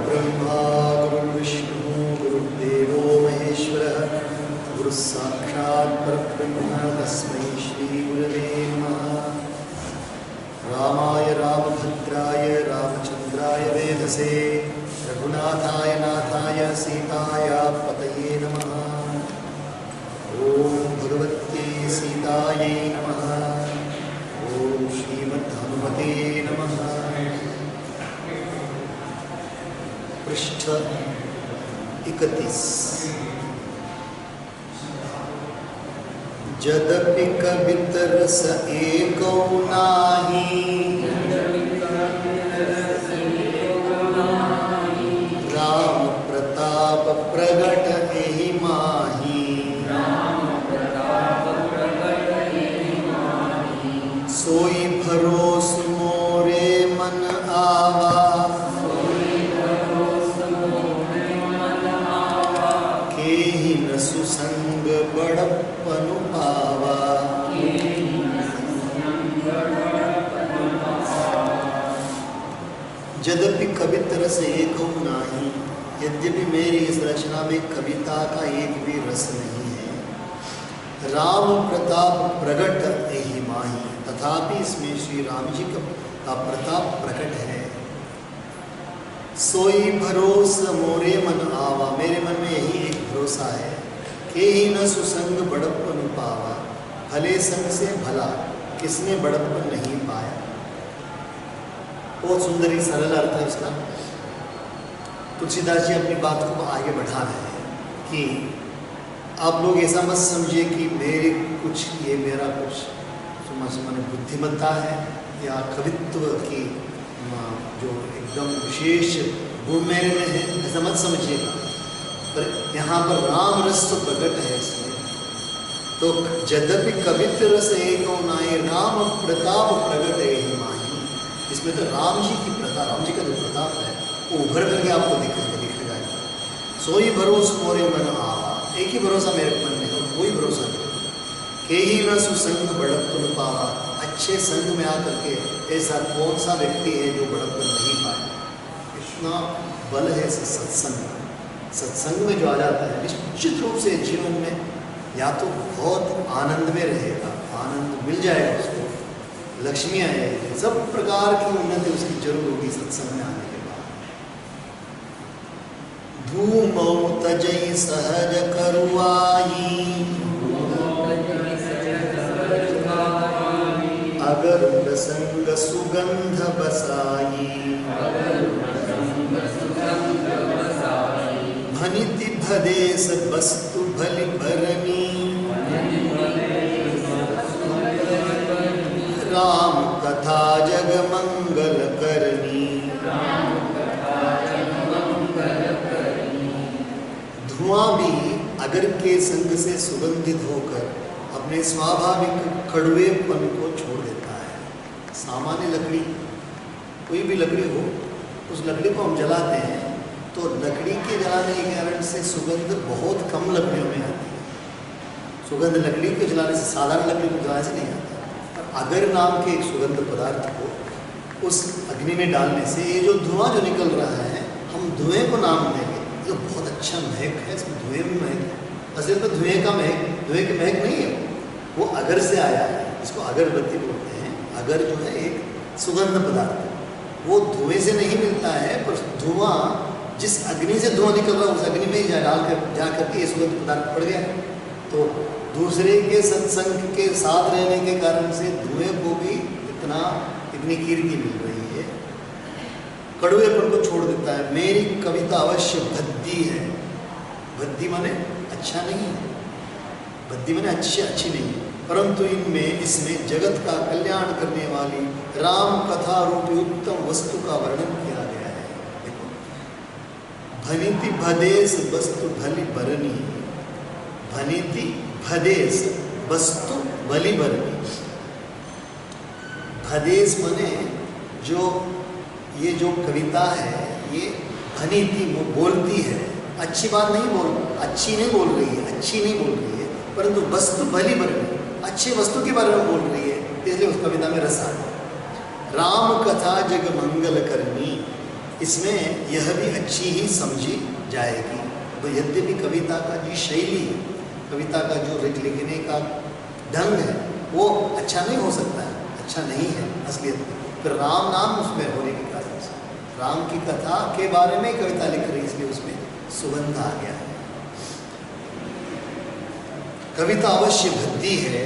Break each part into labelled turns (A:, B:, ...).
A: गुरुर्ब्रह्मा गुरुर्विष्णु गुरुर्देवो महेश्वरः गुरुः साक्षात् परब्रह्म तस्मै श्री गुरवे नमः। रामाय रामभद्राय रामचन्द्राय वेधसे रघुनाथाय नाथाय सीताय पतये नमः। ओम भगवते सीतायै नमः। ओम श्रीमद्हनुमते नमः। पृष्ठ 31। जदपि कवितरस एको नाहि राम प्रताप प्रगट एहि माहि। सोई भरोस मोरे मन आवा केहि न सुसंग बड़प्पनु पावा। यद्यपि कविता रस एको नाही, यद्यपि मेरी इस रचना में कविता का एक भी रस नहीं है। राम प्रताप प्रगट एहि माहि, तथापि इसमें श्री राम जी का प्रताप प्रकट है। सोई भरोस मोरे मन आवा, मेरे मन में यही एक भरोसा है कि ही न सुसंग बड़प्पन पावा, भले संग से भला किसने बड़प्पन नहीं पाया। बहुत सुंदर ही सरल अर्थ है इसका। तुलसीदास जी अपनी बात को आगे बढ़ा रहे हैं कि आप लोग ऐसा मत समझिए कि मेरे कुछ ये मेरा कुछ माने बुद्धिमत्ता है या कवित्व की जो एकदम विशेष गुण मेरे में है, ऐसा मत समझिएगा। पर यहाँ पर राम रस तो प्रकट है इसमें। तो यद्यपि कवित्व रस एको नाहि राम प्रताप प्रकट एहि माहि, इसमें तो राम जी की प्रताप, राम जी का जो प्रताप है वो उभर करके आपको दिखेगा। सोई भरोस मोरे मन आवा, एक ही भरोसा मेरे मन में है, कोई भरोसा नहीं। केहि न सुसंग बड़प्पन पावा, अच्छे संग में आकर के ऐसा कौन सा व्यक्ति है जो बड़प्पन नहीं पाए। इतना बल है सत्संग। सत्संग में जो आ जाता है निश्चित रूप से जीवन में या तो बहुत आनंद में रहेगा, आनंद मिल जाएगा उसको, लक्ष्मी आएगी, सब प्रकार की उन्नति उसकी जरूर होगी सत्संग में आने के बाद। धूमौ तजई सहज करुआई अगर प्रसंग सुगंध बसाई। भनिति भदेश वस्तु भलि भरनी राम कथा जग मंगल करनी। धुआं भी अगर के संग से सुगंधित होकर अपने स्वाभाविक कड़वेपन को छोड़ देता है। सामान्य लकड़ी, कोई भी लकड़ी हो, उस लकड़ी को हम जलाते हैं तो लकड़ी के जलाने के कारण से सुगंध बहुत कम लकड़ियों में आती है। सुगंध लकड़ी को जलाने से, साधारण लकड़ी को जलाने से नहीं आता। और अगर नाम के एक सुगंध पदार्थ को उस अग्नि में डालने से ये जो धुआं जो निकल रहा है, हम धुएं को नाम देंगे, जो बहुत अच्छा महक है, इसमें धुएं में महक, असल में धुएं का महक, धुएं की महक नहीं है, वो अगर से आया है, इसको अगरबत्ती बोलते हैं। अगर जो है एक सुगंध पदार्थ, वो धुएं से नहीं मिलता है, पर धुआं जिस अग्नि से धुआं निकल रहा है उस अग्नि में ही जा करके ये सुगंध पदार्थ पड़ गया। तो दूसरे के सत्संग के साथ रहने के कारण से धुएं को भी इतनी कीर्ति मिल रही है, कड़वेपन को छोड़ देता है। मेरी कविता अवश्य भद्दी है। भद्दी माने अच्छा नहीं है, भद्दी माने अच्छी नहीं है, परंतु इसमें जगत का कल्याण करने वाली राम कथा रूपी उत्तम वस्तु का वर्णन किया गया है। देखो, भनिति भदेश वस्तु भली भरनी, भनिति भदेश वस्तु भली भरनी। भदेश माने ये जो कविता है ये भनिति वो बोलती है, अच्छी बात नहीं अच्छी नहीं बोल रही है, परंतु वस्तु भली भरनी, अच्छी वस्तु के बारे में बोल रही है, इसलिए उस कविता में रस आ गया। राम कथा जग मंगल करनी, इसमें यह भी अच्छी ही समझी जाएगी। तो यद्यपि कविता का जो शैली है, कविता का जो लिखने का ढंग है, वो अच्छा नहीं हो सकता है, अच्छा नहीं है असलियत में। फिर राम नाम उसमें होने के कारण से राम की कथा के बारे में कविता लिख रही, इसलिए उसमें सुगंध आ गया है। कविता अवश्य भक्ति है,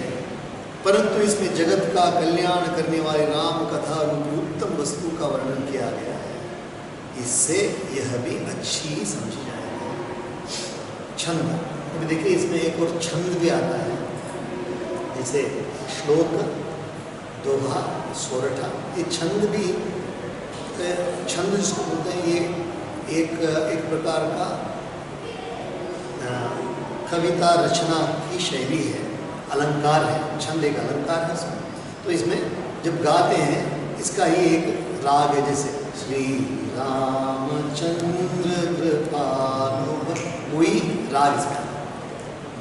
A: परंतु इसमें जगत का कल्याण करने वाले राम कथा रूपी उत्तम वस्तु का वर्णन किया गया है, इससे यह भी अच्छी ही समझी जाएगी। छंद, अभी देखिए इसमें एक और छंद भी आता है, जैसे श्लोक, दोहा, सोरठा, ये छंद भी, छंद जिसको बोलते हैं, ये एक प्रकार का कविता रचना की शैली है, अलंकार है। छंद एक अलंकार है इसमें। तो इसमें जब गाते हैं, इसका ही एक राग है, जैसे श्री रामचंद्र कृपालु, वही राग इसका।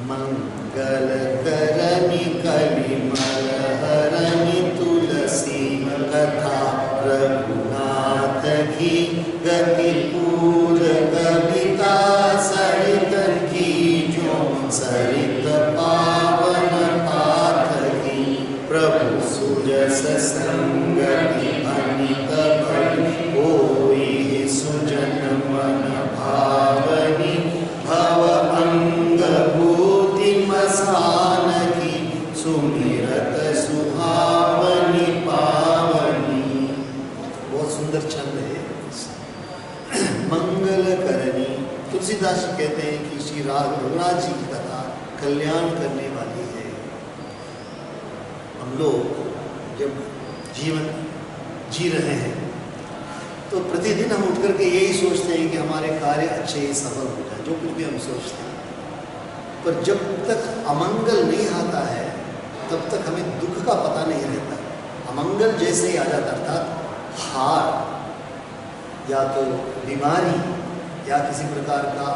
A: मंगल करनी कलिमल हरनि तुलसी कथा रघुनाथ की गति पूर कविता सरित की जो सरित पावन पाथ की प्रभु सुजस संगति अनित बलि होई सुजन मन भावनी भव अंग भूति मसान की सुमिरत सुहावनी पावनी। बहुत सुंदर छंद है। मंगल करनी, तुलसीदास जी कहते हैं कि श्री रघुनाथ जी की कथा कल्याण करने वाली है। हम लोग जब जीवन जी रहे हैं तो प्रतिदिन हम उठ करके यही सोचते हैं कि हमारे कार्य अच्छे ही सफल हो जाए, जो कुछ भी हम सोचते हैं। पर जब तक अमंगल नहीं आता है तब तक हमें दुख का पता नहीं रहता। अमंगल जैसे ही आ जाता, अर्थात हार या तो बीमारी या किसी प्रकार का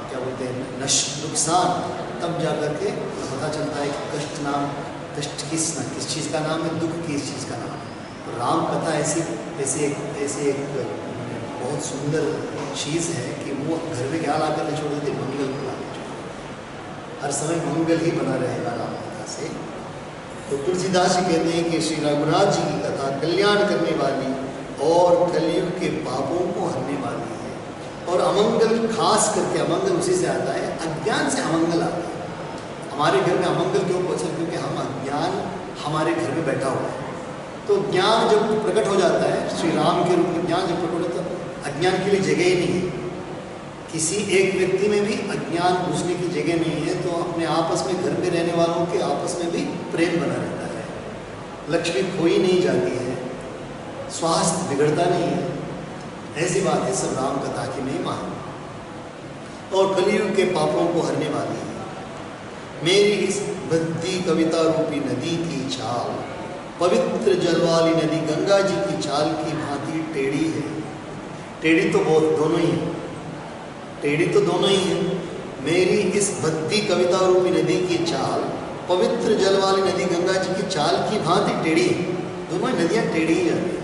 A: क्या बोलते हैं नुकसान, तब जाकर के पता चलता है कि कष्ट किस चीज़ का नाम है, दुख किस चीज़ का नाम है। तो राम कथा ऐसी एक बहुत सुंदर चीज़ है कि वो घर में क्या ला कर छोड़ देते, मंगल को ला कर छोड़, हर समय मंगल ही बना रहेगा राम कथा से। तो तुलसीदास जी कहते हैं कि श्री रघुनाथ जी की कथा कल्याण करने वाली और कलयुग के पापों को हरने वाली है। और अमंगल, खास करके अमंगल उसी से आता है, अज्ञान से अमंगल आता है। हमारे घर में अमंगल क्यों पहुँचा? क्योंकि हम अज्ञान हमारे घर में बैठा हुआ है। तो ज्ञान जब प्रकट हो जाता है, श्री राम के रूप में ज्ञान जब प्रकट होता है, अज्ञान के लिए जगह ही नहीं है। किसी एक व्यक्ति में भी अज्ञान घुसने की जगह नहीं है। तो अपने आपस में, घर में रहने वालों के आपस में भी प्रेम बना रहता है, लक्ष्मी खोई नहीं जाती है, स्वास्थ्य बिगड़ता नहीं है। ऐसी बात है सब राम कथा की महिमा है। और कलयुग के पापों को हरने वाली है। मेरी इस बद्दी कविता रूपी नदी की चाल, पवित्र जल वाली नदी गंगा जी की चाल की भांति टेढ़ी है। टेढ़ी तो बहुत दोनों ही है, टेढ़ी तो दोनों ही है। मेरी इस बद्दी कविता रूपी नदी की चाल, पवित्र जल वाली नदी गंगा जी की चाल की भांति टेढ़ी है। दोनों नदियाँ टेढ़ी ही जाती हैं।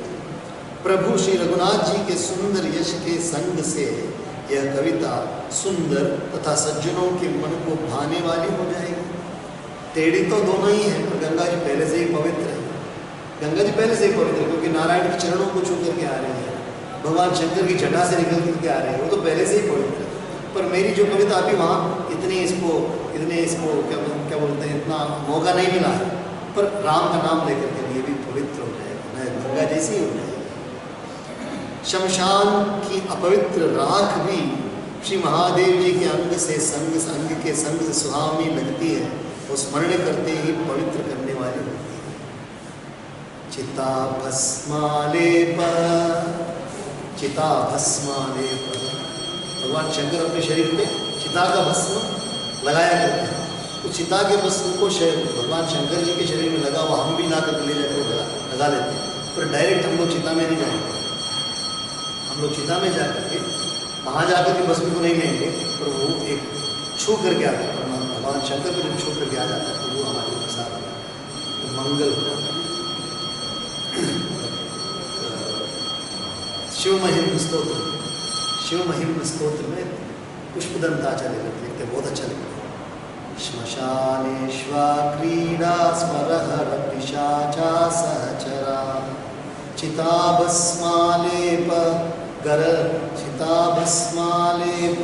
A: प्रभु श्री रघुनाथ जी के सुंदर यश के संग से यह कविता सुंदर तथा सज्जनों के मन को भाने वाली हो जाएगी। टेढ़ी तो दोनों ही है, पर गंगा जी पहले से ही पवित्र है। गंगा जी पहले से ही पवित्र है, क्योंकि नारायण के चरणों को छू करके आ रही है, भगवान शंकर की जटा से निकल करके आ रहे हैं, वो तो पहले से ही पवित्र है। पर मेरी जो कविता अभी वहाँ इतने इसको क्या बोलते हैं, इतना मौका नहीं मिला है। पर राम का नाम लेकर के लिए भी पवित्र हो जाएगा, गंगा जैसी ही हो जाएगी। शमशान की अपवित्र राख भी श्री महादेव जी के अंग के संग से सुहावनी लगती है, वो स्मरण करते ही पवित्र करने वाली होती है। चिता भस्मालेप भगवान शंकर अपने शरीर पे चिता का भस्म लगाया करते हैं। तो चिता के भस्म को भगवान शंकर जी के शरीर में लगा हुआ हम भी ला कर ले जाकर लगा लेते हैं। पर डायरेक्ट हम लोग चिता में नहीं जाएंगे, हम लोग चिता में जाकर के वहाँ जाकर के भस्म को नहीं लेंगे, पर वो एक छू करके आता है। भगवान शंकर को जब छू करके आ जाता है तो वो हमारे साथ आता है, तो मंगल हो जाता है। शिव महिम स्तोत्र में पुष्पदंताचार्य लिखते बहुत अच्छा लिखते हैं। श्मशानेष्वा क्रीडा स्मरहर पिशाचा सहचरा चिताभस्मालेप गर चिताभस्मालेप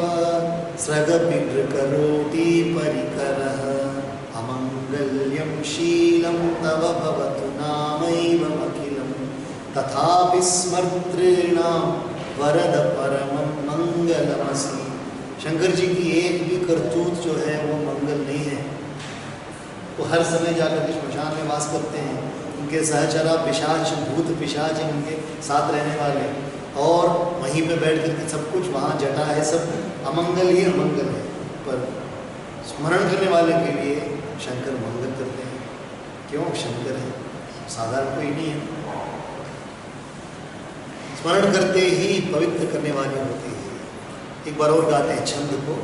A: स्रगपितृकरोति परिकरः अमङ्गल्यं शीलं तव भवतु नामैवमखिलं तथापि स्मर्तॄणां वरद परमं मंगलमसि। शंकर जी की एक भी करतूत जो है वो मंगल नहीं है। वो हर समय जाकर के श्मशान में वास करते हैं, उनके सहचरा पिशाच भूत पिशाच हैं उनके साथ रहने वाले, और वहीं पे बैठ करके सब कुछ वहाँ जटा है, सब अमंगल ही अमंगल है, पर स्मरण करने वाले के लिए शंकर मंगल करते हैं। क्यों? शंकर है, साधारण कोई नहीं है। स्मरण करते ही पवित्र करने वाले होते हैं। एक बार और गाते हैं छंद को।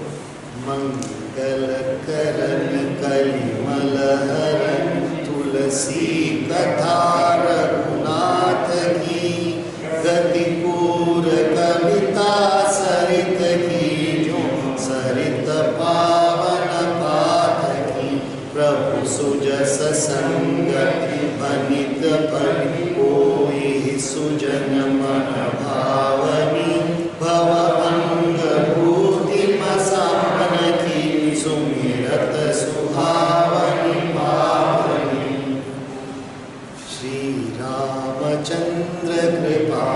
A: मंगल करण कलिमल हरण तुलसी कथा रघुनाथ की गति पूर कविता सरित की जो सरित पावन पात की प्रभु सुजस संगति बनित बनि कोई सुजन मन भावनी भव अंग भूति मसावन की सुमिरत सुहावनी पावनी। श्री रामचंद्र कृपा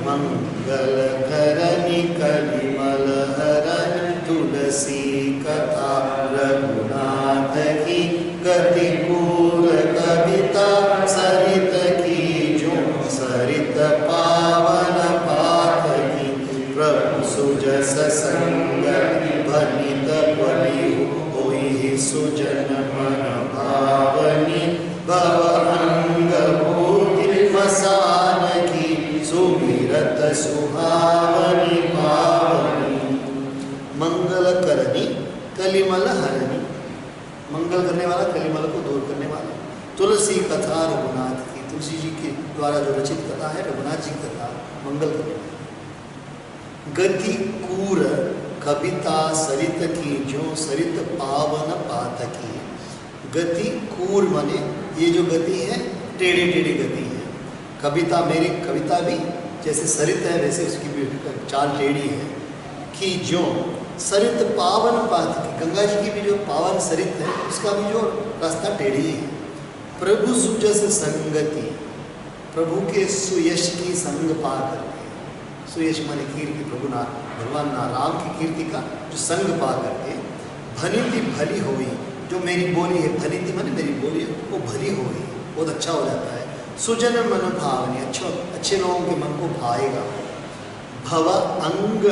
A: मंगल करनी कलिमल हरण तुलसी कथा रघुनाथ की गति पूर कविता सरित की जो सरित पावन पात की प्रभु सुजस संगति भनित बनि होई सुजन मन भावनी भव अंग भूति मसान की सुमिरत सुहावनी पावनी। मंगल करनी कलिमल हरणी, मंगल करने वाला, कलिमल को दूर करने वाला। तुलसी कथा रघुनाथ की, तुलसी जी के द्वारा जो रचित कथा है रघुनाथ जी की कथा, मंगल करने वाला। गति कूर कविता सरित की जो सरित पावन पात की। गति कूर माने ये जो गति है टेढ़ी टेढ़ी गति है। कविता, मेरी कविता भी जैसे सरित है वैसे उसकी भी चाल टेढ़ी है। कि जो सरित पावन पात की, गंगा जी की भी जो पावन सरित है उसका भी जो रास्ता टेढ़ी है। प्रभु सुजस संगति, प्रभु के सुयश की संग पा करके, सुयश माने कीर्ति, प्रभु ना भगवान ना राम की कीर्ति का जो संग पा करके भनिति भली होई, जो मेरी बोली है, भनिति माने मेरी बोली है वो भली होई, बहुत अच्छा हो जाता है। सुजन मन भावनी, अच्छे लोगों के मन को भाएगा। भव अंग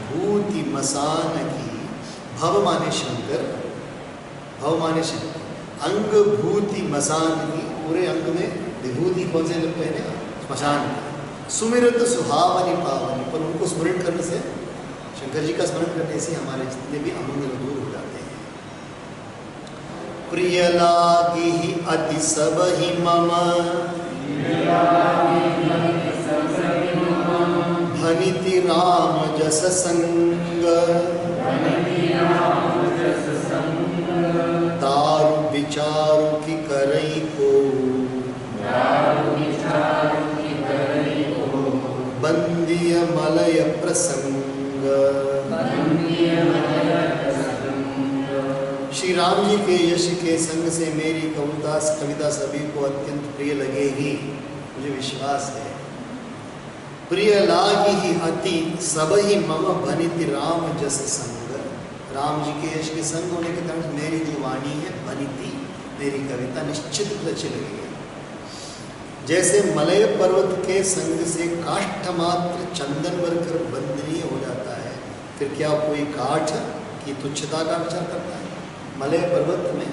A: भूति मसान की, भव माने शंकर, भव माने शंकर, अंग भूति मसान की, पूरे अंग में विभूति कौन से लगते हैं? स्मशान। सुमिरत सुहावनी पावनी, पर उनको स्मरण करने से, शंकर जी का स्मरण करने से हमारे जितने भी अमंगल दूर हो जाते हैं। प्रिय लागी ही अति सब ही मम, भनिति राम जस संग, दारु विचारु की करई को, बंदिय मलय प्रसंग। श्री राम जी के यश के संग से मेरी कविता सभी को अत्यंत प्रिय लगेगी, मुझे विश्वास है। प्रिय लागी ही अति सब ही मम भनिति राम जस संग, राम जी के यश के संग होने के कारण मेरी जो वाणी है भनिति, मेरी कविता निश्चित अच्छी लगेगी। जैसे मलय पर्वत के संग से काष्ठ मात्र चंदन बनकर बंदनीय हो जाता है, फिर क्या कोई काठ की तुच्छता का विचार करता है? मलय पर्वत में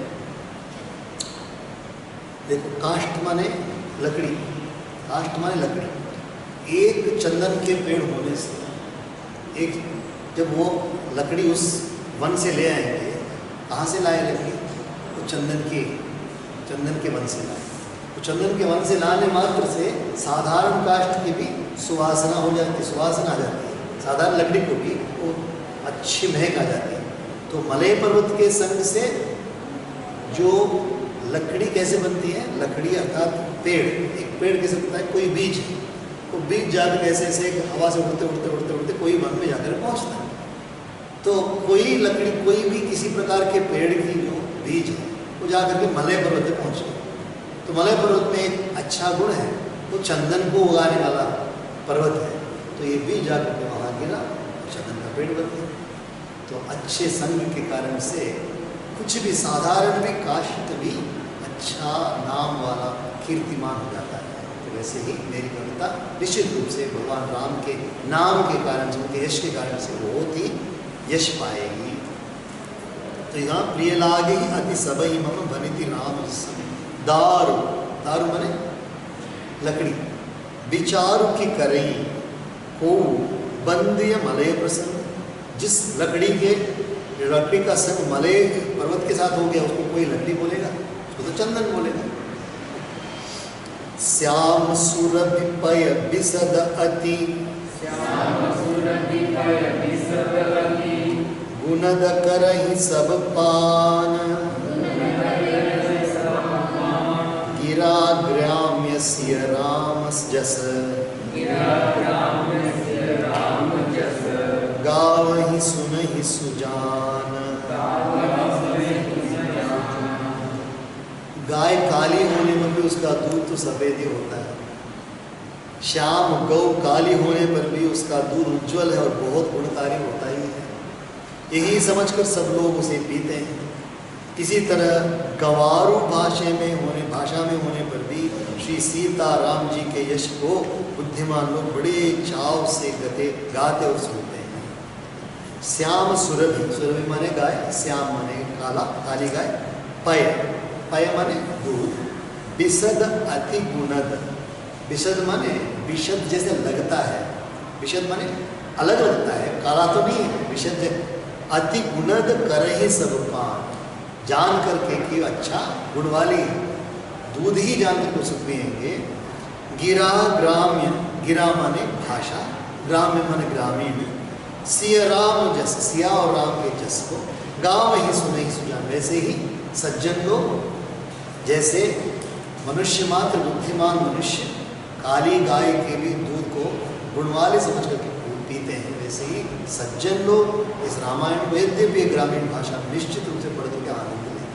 A: देखो, काष्ठ माने लकड़ी, काष्ठ माने लकड़ी। एक चंदन के पेड़ होने से, एक जब वो लकड़ी उस वन से ले आएंगे, कहाँ से लाए लकड़ी? वो चंदन के वन से लाए। तो चंदन के वन से लाने मात्र से साधारण काष्ठ की भी सुवासना हो जाती है, सुवासना आ जाती है, साधारण लकड़ी को भी वो अच्छी महक आ जाती है। तो मलय पर्वत के संग से जो लकड़ी कैसे बनती है, लकड़ी अर्थात पेड़, एक पेड़ कैसे बनता है, कोई बीज है, वो बीज जाकर कैसे ऐसे हवा से उड़ते उड़ते उड़ते उड़ते कोई वन में जाकर पहुंचता है। तो कोई लकड़ी, कोई भी किसी प्रकार के पेड़ की जो बीज है वो जाकर के मलय पर्वत पे पहुँच गई। तो मलय पर्वत में एक अच्छा गुण है, वो चंदन को उगाने वाला पर्वत है, तो ये बीज जाकर के वहाँ गिरा, चंदन का पेड़ बन गया। तो अच्छे संग के कारण से कुछ भी साधारण भी काष्ठ भी अच्छा नाम वाला कीर्तिमान हो जाता है। तो वैसे ही मेरी कविता निश्चित रूप से भगवान राम के नाम के कारण से, उनके यश के कारण से बहुत ही यश पाएगी। तो यहाँ प्रिय लागे अति सबई मम बनिति राम दारु, दारु माने लकड़ी, विचारु की करई को बंदिय मलय प्रसन्न, जिस लकड़ी का संग मलय पर्वत के साथ हो गया उसको कोई लकड़ी बोलेगा, उसको तो चंदन बोलेगा। श्याम सुरभि पय बिसद अति, गुणद करहि सब पान, गिरा ग्राम्य सिय राम जस, गावहि सुनहि सुजान। गाय काली होने में भी उसका दूध तो सफेद ही होता है, श्याम गौ काली होने पर भी उसका दूध उज्जवल है और बहुत गुणकारी होता ही है। यही समझकर सब लोग उसे पीते हैं। इसी तरह गंवारू भाषा में होने पर भी श्री सीता राम जी के यश को बुद्धिमान लोग बड़े चाव से गाते और सुनते हैं। श्याम सुरभि, सुरभि माने गाय, श्याम माने काला, काली गाय, पय, पय माने दूध, विशद अति गुणद, विशद माने विशद जैसे लगता है, विशद माने अलग लगता है, काला तो नहीं है, विशद अति गुणद करहि सब पान, जान करके कि अच्छा गुण वाली दूध ही जान करके सब पिएंगे। गिरा ग्राम्य, गिरा माने भाषा, ग्राम्य माने ग्रामीण, सिया राम जस, सिया और राम के जस को गाँव ही सुने ही सुजान। वैसे ही सज्जन लोग जैसे मनुष्य मात्र बुद्धिमान मनुष्य काली गाय के भी दूध को गुणवाले समझ करके पीते हैं, वैसे ही सज्जन लोग इस रामायण को यद्यपि ग्रामीण भाषा में निश्चित रूप से पढ़ करके आनंद लेते हैं।